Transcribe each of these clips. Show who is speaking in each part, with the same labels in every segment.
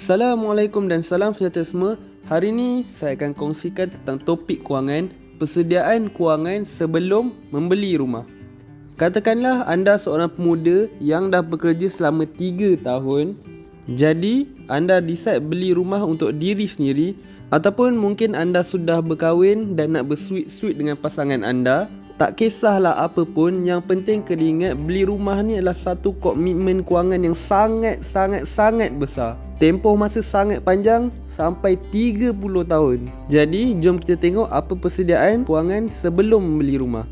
Speaker 1: Assalamualaikum dan salam sejahtera semua. Hari ini saya akan kongsikan tentang topik kewangan, persediaan kewangan sebelum membeli rumah. Katakanlah anda seorang pemuda yang dah bekerja selama 3 tahun. Jadi anda decide beli rumah untuk diri sendiri, ataupun mungkin anda sudah berkahwin dan nak bersuit-suit dengan pasangan anda. Tak kisahlah apa pun, yang penting kena ingat beli rumah ni adalah satu komitmen kewangan yang sangat besar. Tempoh masa sangat panjang, sampai 30 tahun. Jadi jom kita tengok apa persediaan kewangan sebelum membeli rumah.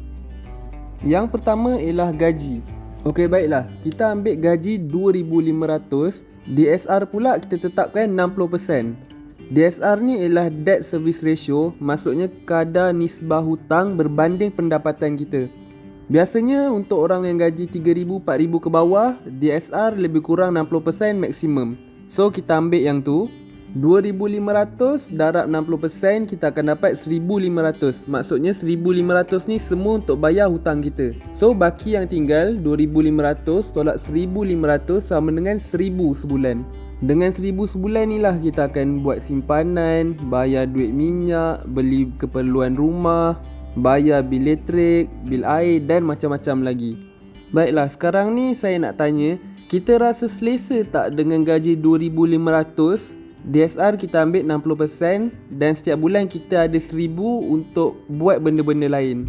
Speaker 1: Yang pertama ialah gaji. Okey, baiklah, kita ambil gaji 2,500. DSR pula kita tetapkan 60%. DSR ni ialah debt service ratio, maksudnya kadar nisbah hutang berbanding pendapatan kita. Biasanya untuk orang yang gaji 3,000, 4,000 ke bawah, DSR lebih kurang 60% maksimum. So kita ambil yang tu, 2,500 darab 60%, kita akan dapat 1,500. Maksudnya 1,500 ni semua untuk bayar hutang kita. So baki yang tinggal 2,500 tolak 1,500 sama dengan 1,000 sebulan. Dengan 1,000 sebulan ni lah kita akan buat simpanan, bayar duit minyak, beli keperluan rumah, bayar bil elektrik, bil air dan macam-macam lagi. Baiklah, sekarang ni saya nak tanya, kita rasa selesa tak dengan gaji 2,500? DSR kita ambil 60% dan setiap bulan kita ada 1,000 untuk buat benda-benda lain.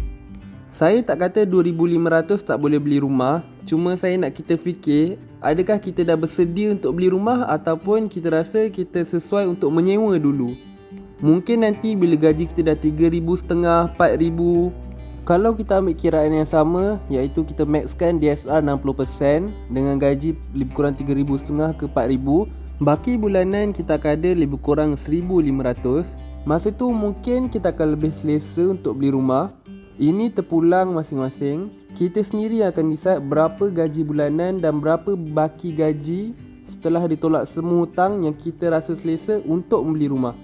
Speaker 1: Saya tak kata 2,500 tak boleh beli rumah, cuma saya nak kita fikir, adakah kita dah bersedia untuk beli rumah ataupun kita rasa kita sesuai untuk menyewa dulu. Mungkin nanti bila gaji kita dah 3,500, 4,000, kalau kita ambil kiraan yang sama, iaitu kita maxkan DSR 60% dengan gaji lebih kurang 3,500 ke 4,000, baki bulanan kita akan ada lebih kurang 1,500. Masa tu mungkin kita akan lebih selesa untuk beli rumah. Ini terpulang masing-masing. Kita sendiri akan decide berapa gaji bulanan dan berapa baki gaji setelah ditolak semua hutang yang kita rasa selesa untuk membeli rumah.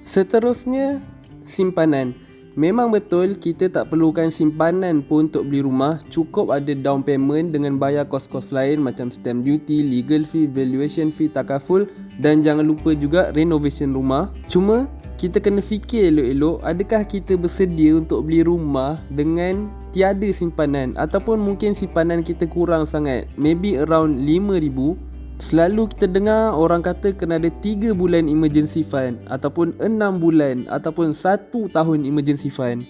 Speaker 1: Seterusnya, simpanan. Memang betul kita tak perlukan simpanan pun untuk beli rumah. Cukup ada down payment dengan bayar kos-kos lain macam stamp duty, legal fee, valuation fee, takaful dan jangan lupa juga renovation rumah. Cuma kita kena fikir elok-elok, adakah kita bersedia untuk beli rumah dengan tiada simpanan, ataupun mungkin simpanan kita kurang sangat, maybe around 5,000. Selalu kita dengar orang kata kena ada 3 bulan emergency fund, ataupun 6 bulan, ataupun 1 tahun emergency fund.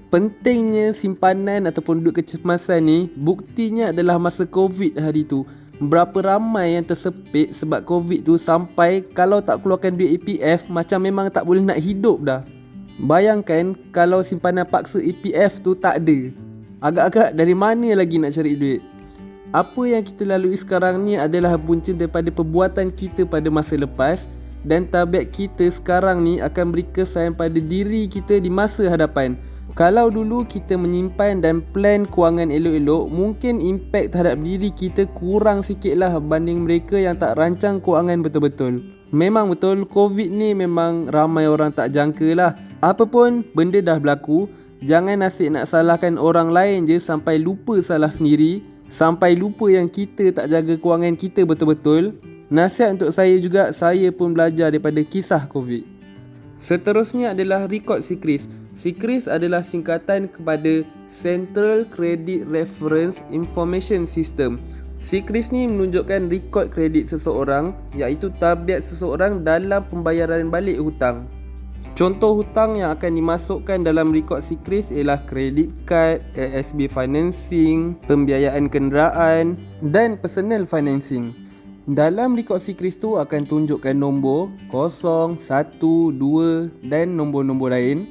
Speaker 1: Pentingnya simpanan ataupun duit kecemasan ni, buktinya adalah masa COVID hari tu. Berapa ramai yang tersepit sebab COVID tu sampai kalau tak keluarkan duit EPF macam memang tak boleh nak hidup dah. Bayangkan kalau simpanan paksa EPF tu tak ada. Agak-agak dari mana lagi nak cari duit? Apa yang kita lalui sekarang ni adalah punca daripada perbuatan kita pada masa lepas, dan tabiat kita sekarang ni akan beri kesan pada diri kita di masa hadapan. Kalau dulu kita menyimpan dan plan kewangan elok-elok, mungkin impact terhadap diri kita kurang sikit lah banding mereka yang tak rancang kewangan betul-betul. Memang betul, COVID ni memang ramai orang tak jangka lah. Apa pun benda dah berlaku, jangan asyik nak salahkan orang lain je sampai lupa salah sendiri, sampai lupa yang kita tak jaga kewangan kita betul-betul. Nasihat untuk saya juga, saya pun belajar daripada kisah COVID. Seterusnya adalah rekod SECRIS. SECRIS adalah singkatan kepada Central Credit Reference Information System. SECRIS ni menunjukkan rekod kredit seseorang, iaitu tabiat seseorang dalam pembayaran balik hutang. Contoh hutang yang akan dimasukkan dalam rekod SECRIS ialah credit card, ASB financing, pembiayaan kenderaan dan personal financing. Dalam rekod SECRIS tu akan tunjukkan nombor 0, 1, 2 dan nombor-nombor lain.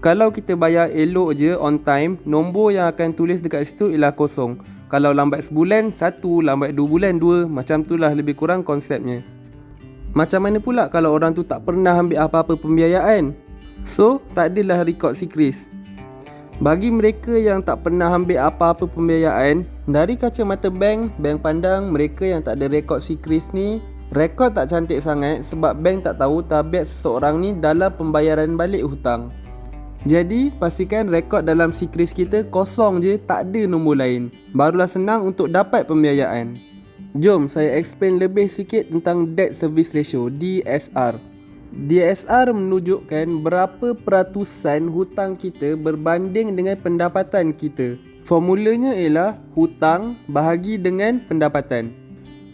Speaker 1: Kalau kita bayar elok je on time, nombor yang akan tulis dekat situ ialah 0. Kalau lambat sebulan, 1, lambat 2 bulan, 2. Macam tu lah lebih kurang konsepnya. Macam mana pula kalau orang tu tak pernah ambil apa-apa pembiayaan? So, tak adalah rekod SECRIS. Bagi mereka yang tak pernah ambil apa-apa pembiayaan, dari kacamata bank pandang mereka yang tak ada rekod SECRIS ni, rekod tak cantik sangat sebab bank tak tahu tabiat seseorang ni dalam pembayaran balik hutang. Jadi, pastikan rekod dalam SECRIS kita kosong je, tak ada nombor lain. Barulah senang untuk dapat pembiayaan. Jom saya explain lebih sikit tentang Debt Service Ratio, DSR. DSR menunjukkan berapa peratusan hutang kita berbanding dengan pendapatan kita. Formulanya ialah hutang bahagi dengan pendapatan.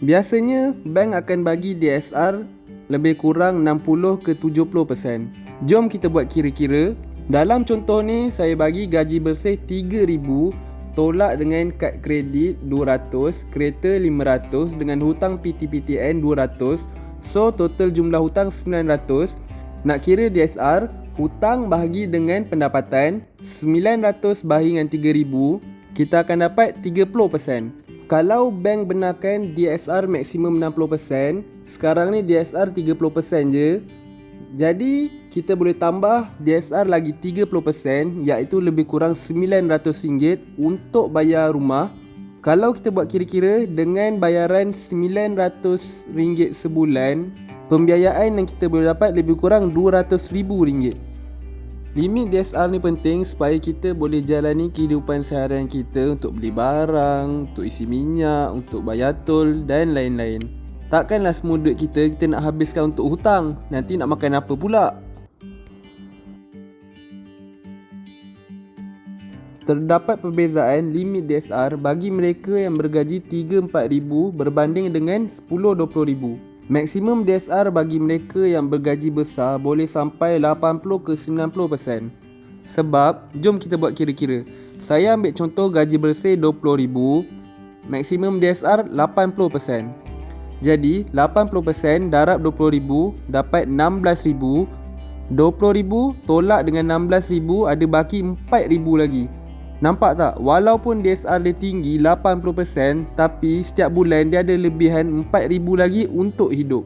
Speaker 1: Biasanya bank akan bagi DSR lebih kurang 60 ke 70%. Jom kita buat kira-kira. Dalam contoh ni saya bagi gaji bersih 3,000 tolak dengan kad kredit 200, kereta 500 dengan hutang PTPTN 200. So total jumlah hutang 900. Nak kira DSR, hutang bahagi dengan pendapatan 900 bahagi dengan 3,000, kita akan dapat 30%. Kalau bank benarkan DSR maksimum 60%, sekarang ni DSR 30% je. Jadi kita boleh tambah DSR lagi 30%, iaitu lebih kurang RM900 untuk bayar rumah. Kalau kita buat kira-kira dengan bayaran RM900 sebulan, pembiayaan yang kita boleh dapat lebih kurang RM200,000. Limit DSR ni penting supaya kita boleh jalani kehidupan seharian kita untuk beli barang, untuk isi minyak, untuk bayar tol dan lain-lain. Takkanlah semua duit kita nak habiskan untuk hutang. Nanti nak makan apa pula? Terdapat perbezaan limit DSR bagi mereka yang bergaji 3-4 ribu berbanding dengan 10-20 ribu. Maksimum DSR bagi mereka yang bergaji besar boleh sampai 80 ke 90%. Sebab, jom kita buat kira-kira. Saya ambil contoh gaji bersih 20 ribu, maksimum DSR 80%. Jadi, 80% darab 20 ribu dapat 16 ribu. 20 ribu tolak dengan 16 ribu ada baki 4 ribu lagi. Nampak tak? Walaupun DSR dia tinggi 80%, tapi setiap bulan dia ada lebihan 4,000 lagi untuk hidup.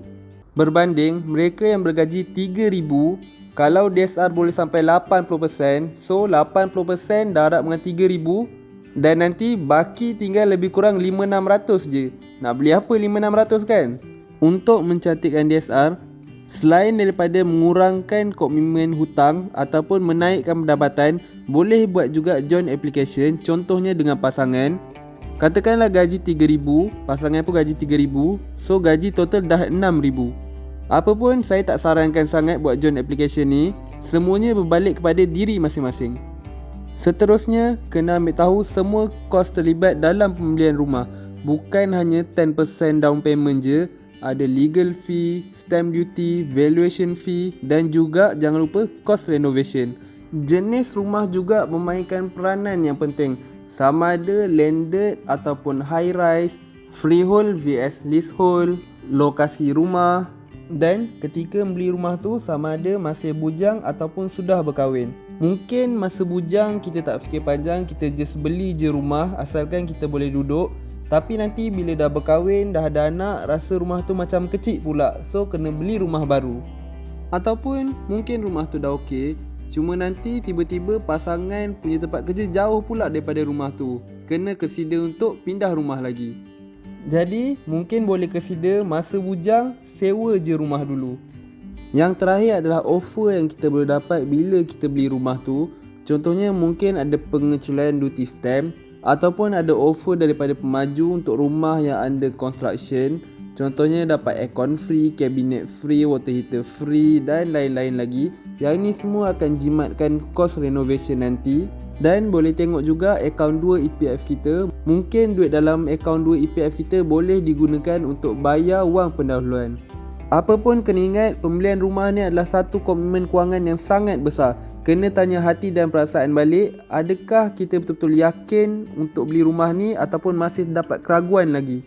Speaker 1: Berbanding mereka yang bergaji 3,000, kalau DSR boleh sampai 80%, so 80% darab dengan 3,000 dan nanti baki tinggal lebih kurang 5,600 je. Nak beli apa 5,600 kan? Untuk mencantikkan DSR, selain daripada mengurangkan komitmen hutang ataupun menaikkan pendapatan, boleh buat juga joint application, contohnya dengan pasangan. Katakanlah gaji 3,000, pasangan pun gaji 3,000, so gaji total dah 6,000. Apapun saya tak sarankan sangat buat joint application ni, semuanya berbalik kepada diri masing-masing. Seterusnya, kena ambil tahu semua kos terlibat dalam pembelian rumah. Bukan hanya 10% down payment je, ada legal fee, stamp duty, valuation fee dan juga jangan lupa kos renovation. Jenis rumah juga memainkan peranan yang penting, sama ada landed ataupun high rise, freehold vs leasehold, lokasi rumah dan ketika beli rumah tu sama ada masih bujang ataupun sudah berkahwin. Mungkin masa bujang kita tak fikir panjang, kita just beli je rumah asalkan kita boleh duduk. Tapi nanti bila dah berkahwin, dah ada anak, rasa rumah tu macam kecil pula, so kena beli rumah baru. Ataupun mungkin rumah tu dah okey, cuma nanti tiba-tiba pasangan punya tempat kerja jauh pula daripada rumah tu, kena consider untuk pindah rumah lagi. Jadi mungkin boleh consider masa bujang sewa je rumah dulu. Yang terakhir adalah offer yang kita boleh dapat bila kita beli rumah tu. Contohnya mungkin ada pengecualian duty stamp ataupun ada offer daripada pemaju untuk rumah yang under construction. Contohnya dapat aircon free, cabinet free, water heater free dan lain-lain lagi. Yang ni semua akan jimatkan kos renovation nanti. Dan boleh tengok juga akaun 2 EPF kita. Mungkin duit dalam akaun 2 EPF kita boleh digunakan untuk bayar wang pendahuluan. Apapun kena ingat, pembelian rumah ni adalah satu komitmen kewangan yang sangat besar. Kena tanya hati dan perasaan balik, adakah kita betul-betul yakin untuk beli rumah ni ataupun masih dapat keraguan lagi.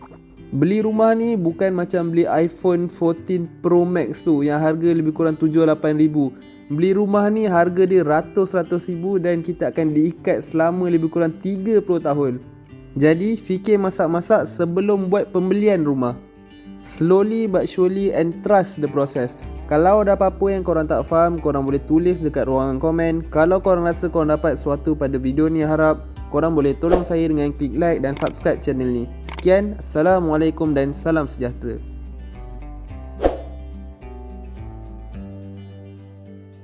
Speaker 1: Beli rumah ni bukan macam beli iPhone 14 Pro Max tu yang harga lebih kurang 7-8 ribu. Beli rumah ni harga dia ratus-ratus ribu dan kita akan diikat selama lebih kurang 30 tahun. Jadi fikir masak-masak sebelum buat pembelian rumah. Slowly but surely and trust the process. Kalau ada apa-apa yang korang tak faham, korang boleh tulis dekat ruangan komen. Kalau korang rasa korang dapat sesuatu pada video ni, harap korang boleh tolong saya dengan klik like dan subscribe channel ni. Sekian, Assalamualaikum dan salam sejahtera.